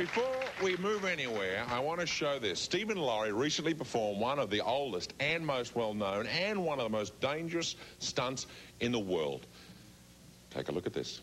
before we move anywhere, I want to show this. Stephen Laurie recently performed one of the oldest and most well-known and one of the most dangerous stunts in the world. Take a look at this.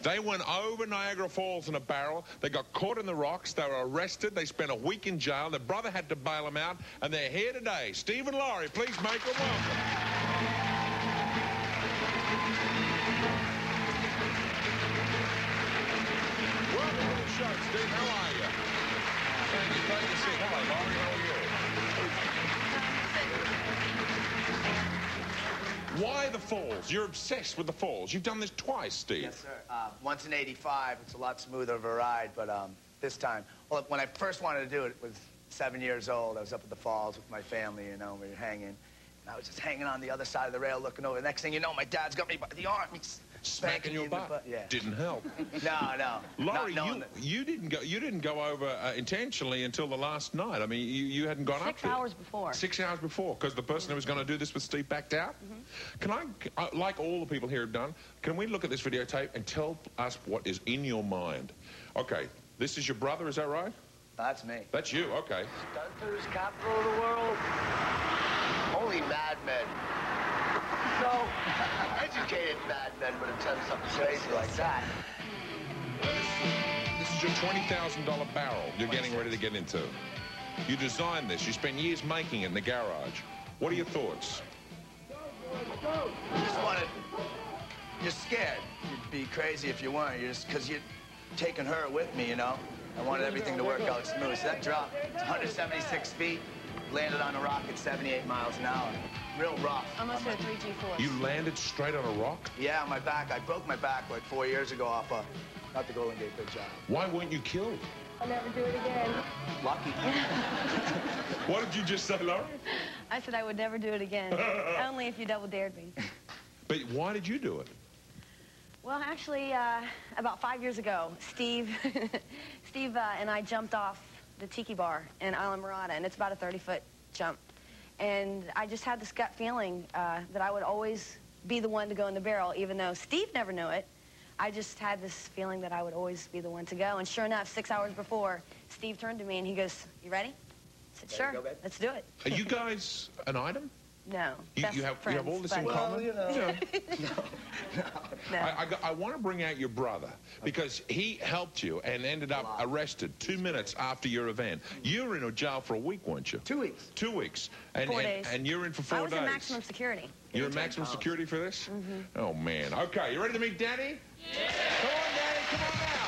They went over Niagara Falls in a barrel. They got caught in the rocks. They were arrested. They spent a week in jail. Their brother had to bail them out. And they're here today. Stephen Laurie, please make them welcome. Welcome to the show, Steve. How are you? Thank you. Great to see you. Hello, Laurie. How are you? Why the falls? You're obsessed with the falls. You've done this twice, Steve. Yes, sir. Once in '85. It's a lot smoother of a ride, but this time, well, when I first wanted to do it, was 7 years old. I was up at the falls with my family, you know, we were hanging. And I was just hanging on the other side of the rail looking over. The next thing you know, my dad's got me by the arm. He's smacking your butt. Yeah. Didn't help. No. Laurie, you didn't go over intentionally until the last night. I mean, you hadn't gone up there. 6 hours before. 6 hours before, because the person who was going to do this with Steve backed out. Can I, like all the people here have done, can we look at this videotape and tell us what is in your mind? Okay, this is your brother, is that right? That's me. That's you, okay. Stunters, capital of the world. Only madmen. So, educated madmen would have done something crazy like that. This is your $20,000 barrel you're getting ready to get into. You designed this. You spent years making it in the garage. What are your thoughts? You're scared. You'd be crazy if you weren't. You're just, because you're taking her with me, you know? I wanted everything to work out smooth. So that drop, it's 176 feet, landed on a rock at 78 miles an hour. Real rough. Almost at a 3G force. You landed straight on a rock? Yeah, on my back. I broke my back like 4 years ago off not the Golden Gate Bridge. Why weren't you killed? I'll never do it again. Lucky. What did you just say, Laurie? I said I would never do it again. Only if you double dared me. But why did you do it? Well, actually, about 5 years ago, Steve and I jumped off the Tiki Bar in Isla Mirada, and it's about a 30-foot jump. And I just had this gut feeling that I would always be the one to go in the barrel, even though Steve never knew it. I just had this feeling that I would always be the one to go. And sure enough, 6 hours before, Steve turned to me and he goes, "You ready?" I said, "Sure, let's do it." Are you guys an item? No. You have all this in common? Well, you know. No. I want to bring out your brother, because he helped you and ended up arrested 2 minutes after your event. You were in jail for a week, weren't you? 2 weeks. 2 weeks. 4 days. And you're in for 4 days. I was in maximum security. You're in maximum security for this? Oh, man. Okay, you ready to meet Danny? Yeah. Come on, Danny. Come on out.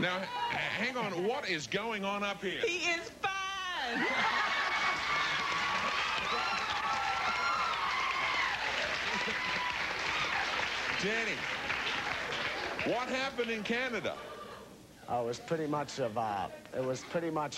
Now, hang on. What is going on up here? He is fine. Danny, what happened in Canada? Oh, it was pretty much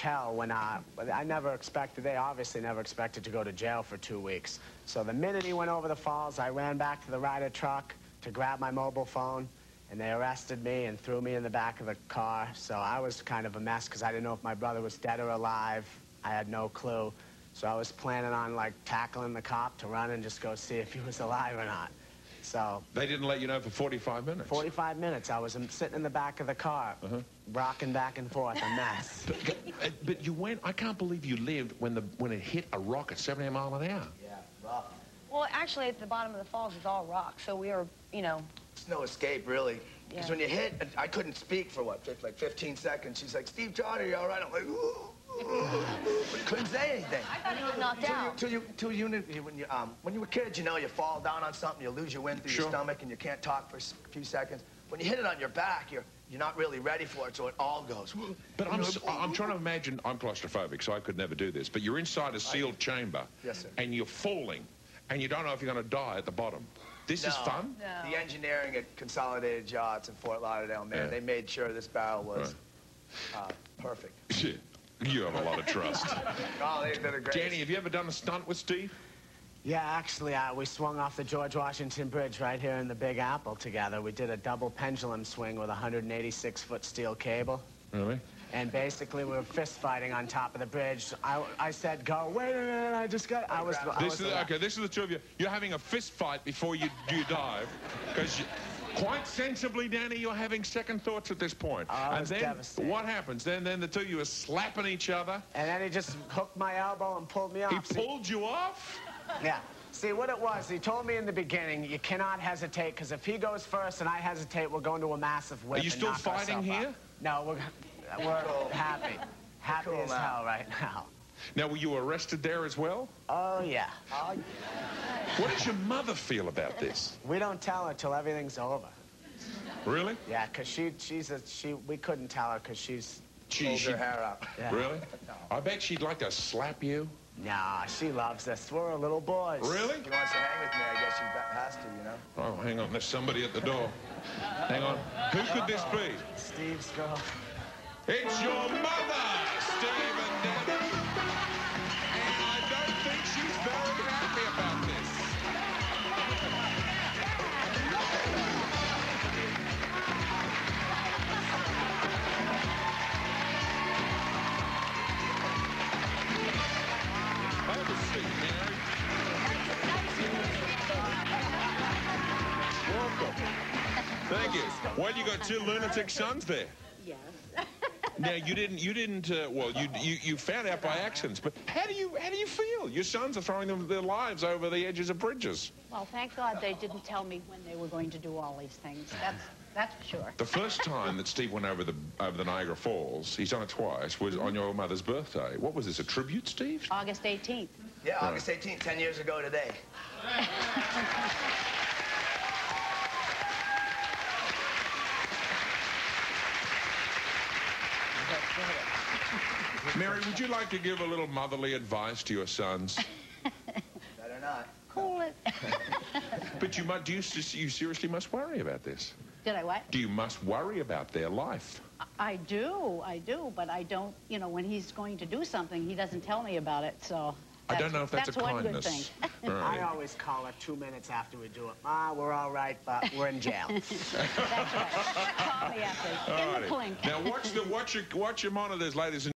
hell when I they obviously never expected to go to jail for 2 weeks. So the minute he went over the falls, I ran back to the Ryder truck to grab my mobile phone, and they arrested me and threw me in the back of the car. So I was kind of a mess because I didn't know if my brother was dead or alive. I had no clue. So I was planning on, like, tackling the cop to run and just go see if he was alive or not. So they didn't let you know for 45 minutes? 45 minutes. I was sitting in the back of the car, rocking back and forth, a mess. But you went, I can't believe you lived when it hit a rock at 78 miles an hour. Yeah, rough. Well, actually, at the bottom of the falls is all rock, so we were, you know... There's no escape, really. Because when you hit, I couldn't speak for, what, like 15 seconds. She's like, "Steve Trotter, you all right?" I'm like, "Ooh." Couldn't say anything. I thought he was knocked out. When you were kids, you know, you fall down on something, you lose your wind through your stomach, and you can't talk for a few seconds. When you hit it on your back, you're not really ready for it, so it all goes. But I'm trying to imagine, I'm claustrophobic, so I could never do this, but you're inside a sealed chamber. Yes, sir. And you're falling, and you don't know if you're going to die at the bottom. This is fun? No. The engineering at Consolidated Yachts in Fort Lauderdale, man, they made sure this barrel was perfect. Shit. You have a lot of trust. Oh, they did a great. Danny, have you ever done a stunt with Steve? Yeah, actually, we swung off the George Washington Bridge right here in the Big Apple together. We did a double pendulum swing with a 186-foot steel cable. Really? And basically, we were fist fighting on top of the bridge. I said, "Go!" Wait a minute! I just got. This is the two of you. You're having a fist fight before you dive, because quite sensibly, Danny, you're having second thoughts at this point. And then devastating. What happens? Then the two of you are slapping each other. And then he just hooked my elbow and pulled me off. He pulled you off? Yeah. See, what it was, he told me in the beginning, you cannot hesitate, because if he goes first and I hesitate, we'll go into a massive whip. Are you still fighting here? No, we're happy. Happy as hell right now. Now, were you arrested there as well? Oh, yeah. What does your mother feel about this? We don't tell her till everything's over. Really? Yeah, because we couldn't tell her because she Pulls her hair up. Yeah. Really? I bet she'd like to slap you. Nah, she loves us. We're little boys. Really? If he wants to hang with me, I guess she has to, you know? Oh, hang on. There's somebody at the door. Hang on. Who could this be? Steve's girl. It's your mother, Steve and Debbie. And I don't think she's very happy about this. Have a seat, Mary. Welcome. Thank you. Well, you got two lunatic sons there. Yes. Now you didn't. Well, you found out by accident. But how do you feel? Your sons are throwing their lives over the edges of bridges. Well, thank God they didn't tell me when they were going to do all these things. That's for sure. The first time that Steve went over the Niagara Falls, he's done it twice, was on your mother's birthday. What was this? A tribute, Steve? August 18th. Yeah, August 18th, 10 years ago today. Mary, would you like to give a little motherly advice to your sons? Better not. Cool it. But you seriously must worry about this. Did I what? Do you must worry about their life? I do, but I don't, you know, when he's going to do something, he doesn't tell me about it, so... I don't know if that's a one good kindness. thing. All right. I always call her 2 minutes after we do it. Ma, we're all right, but we're in jail. That's right. Call me after. In the blink. Now watch your monitors, ladies and